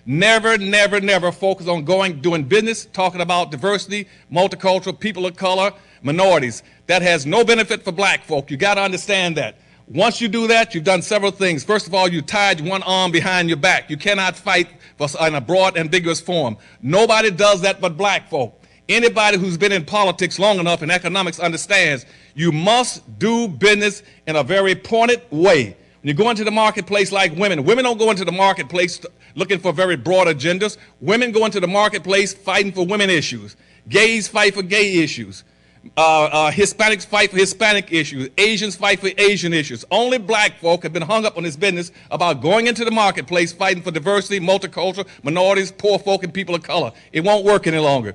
Never, never, never focus on doing business, talking about diversity, multicultural, people of color, minorities. That has no benefit for black folk. You got to understand that. Once you do that, you've done several things. First of all, you tied one arm behind your back. You cannot fight in a broad, ambiguous form. Nobody does that but black folk. Anybody who's been in politics long enough and economics understands you must do business in a very pointed way. When you go into the marketplace like women don't go into the marketplace looking for very broad agendas. Women go into the marketplace fighting for women issues. Gays fight for gay issues. Hispanics fight for Hispanic issues. Asians fight for Asian issues. Only black folk have been hung up on this business about going into the marketplace fighting for diversity, multicultural, minorities, poor folk, and people of color. It won't work any longer.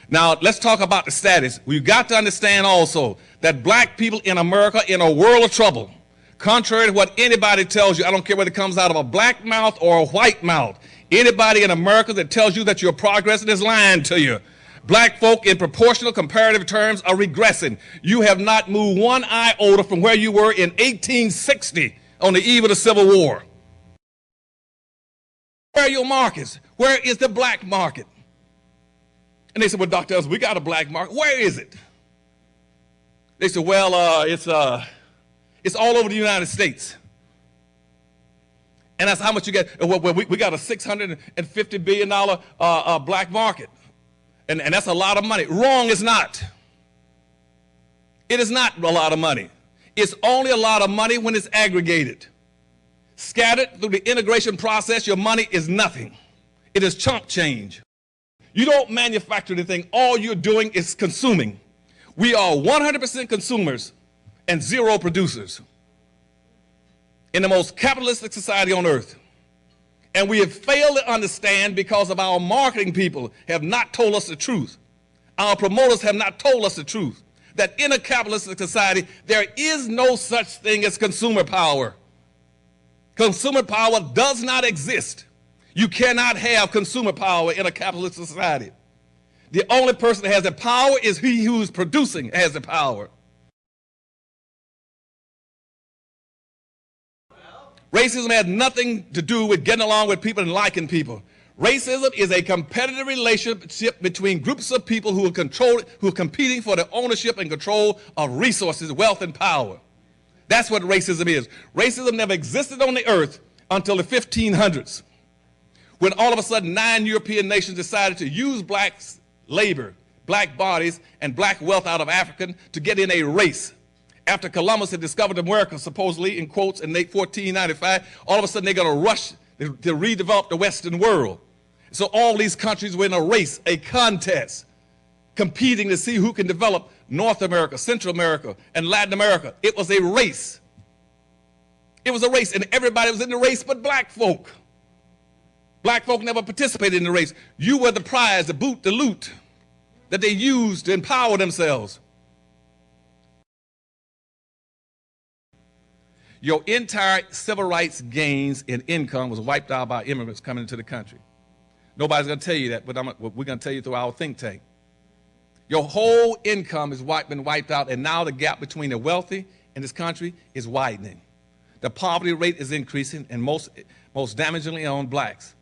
Now, let's talk about the status. We've got to understand also that black people in America are in a world of trouble. Contrary to what anybody tells you, I don't care whether it comes out of a black mouth or a white mouth. Anybody in America that tells you that you're progressing is lying to you. Black folk in proportional comparative terms are regressing. You have not moved one iota from where you were in 1860 on the eve of the Civil War. Where are your markets? Where is the black market? And they said, well, Dr. Ellis, we got a black market. Where is it? They said, well, it's all over the United States. And that's how much you get. Well, we got a $650 billion black market. And that's a lot of money. Wrong, it's not. It is not a lot of money. It's only a lot of money when it's aggregated. Scattered through the integration process, your money is nothing. It is chump change. You don't manufacture anything. All you're doing is consuming. We are 100% consumers and zero producers in the most capitalistic society on earth. And we have failed to understand because of our marketing people have not told us the truth. Our promoters have not told us the truth, that in a capitalistic society, there is no such thing as consumer power. Consumer power does not exist. You cannot have consumer power in a capitalist society. The only person that has the power is he who's producing has the power. Racism has nothing to do with getting along with people and liking people. Racism is a competitive relationship between groups of people who are competing for the ownership and control of resources, wealth, and power. That's what racism is. Racism never existed on the earth until the 1500s, when all of a sudden 9 European nations decided to use black labor, black bodies, and black wealth out of Africa to get in a race. After Columbus had discovered America, supposedly, in quotes, in 1495, all of a sudden they're going to rush to redevelop the Western world. So all these countries were in a race, a contest, competing to see who can develop North America, Central America, and Latin America. It was a race. It was a race, and everybody was in the race but black folk. Black folk never participated in the race. You were the prize, the boot, the loot that they used to empower themselves. Your entire civil rights gains in income was wiped out by immigrants coming into the country. Nobody's going to tell you that, but we're going to tell you through our think tank. Your whole income has been wiped out, and now the gap between the wealthy in this country is widening. The poverty rate is increasing, and most damagingly on blacks.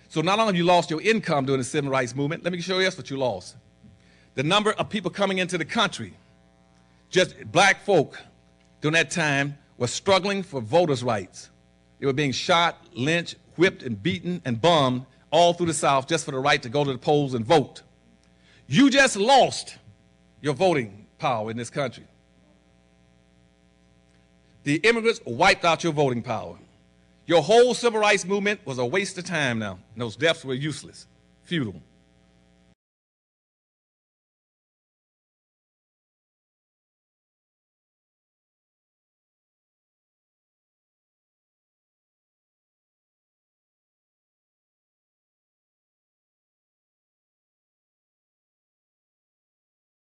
So not only have you lost your income during the civil rights movement, let me show you what you lost. The number of people coming into the country, just black folk during that time, were struggling for voters' rights. They were being shot, lynched, whipped, and beaten, and bombed all through the South just for the right to go to the polls and vote. You just lost your voting power in this country. The immigrants wiped out your voting power. Your whole civil rights movement was a waste of time now. Those deaths were useless, futile.